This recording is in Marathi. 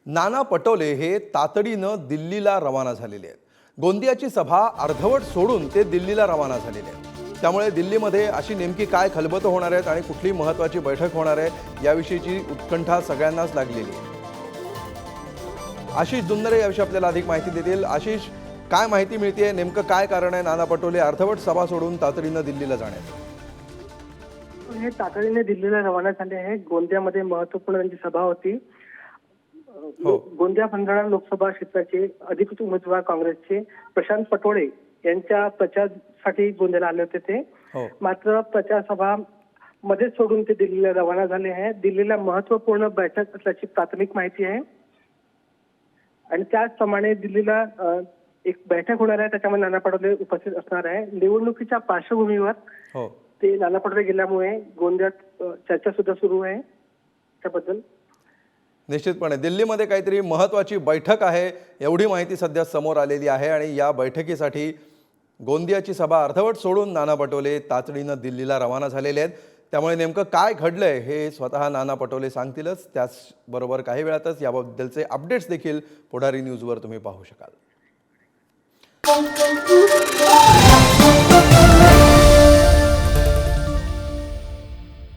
नाना पटोले हे तातडीनं दिल्लीला रवाना झालेले आहेत। गोंदियाची सभा अर्धवट सोडून ते दिल्लीला रवाना झालेले आहेत। त्यामुळे दिल्लीमध्ये अशी नेमकी काय खलबतं होणार आहेत आणि कुठली महत्त्वाची बैठक होणार आहे याविषयीची उत्कंठा सगळ्यांनाच लागलेली आहे। आशिष जुन्नरे याविषयी आपल्याला अधिक माहिती देतील। आशिष, काय माहिती मिळते, नेमकं काय कारण आहे नाना पटोले अर्धवट सभा सोडून तातडीनं दिल्लीला जाण्याचं? हे तातडीने दिल्लीला रवाना झाले आहे। गोंदियामध्ये महत्त्वपूर्ण त्यांची सभा होती। गोंदिया पंधरा लोकसभा क्षेत्राचे अधिकृत उमेदवार काँग्रेसचे प्रशांत पटोळे यांच्या प्रचारासाठी गोंदियाला आले होते ते। मात्र प्रचार सभा मध्ये सोडून ते दिल्लीला रवाना झाले आहेत। दिल्लीला महत्त्वपूर्ण बैठक असल्याची प्राथमिक माहिती आहे आणि त्याचप्रमाणे दिल्लीला एक बैठक होणार आहे, त्याच्यामध्ये नाना पटोले उपस्थित असणार आहे। निवडणुकीच्या पार्श्वभूमीवर ते नाना पटोले गेल्यामुळे गोंदियात चर्चा सुद्धा सुरू आहे त्याबद्दल। निश्चितपणे दिल्लीमध्ये काहीतरी महत्त्वाची बैठक आहे एवढी माहिती सध्या समोर आलेली आहे आणि या बैठकीसाठी गोंदियाची सभा अर्धवट सोडून नाना पटोले तातडीनं दिल्लीला रवाना झालेले आहेत। त्यामुळे नेमकं काय घडलंय हे स्वतः नाना पटोले सांगतीलच। त्याचबरोबर काही वेळातच याबद्दलचे अपडेट्स देखील पुढारी न्यूजवर तुम्ही पाहू शकाल।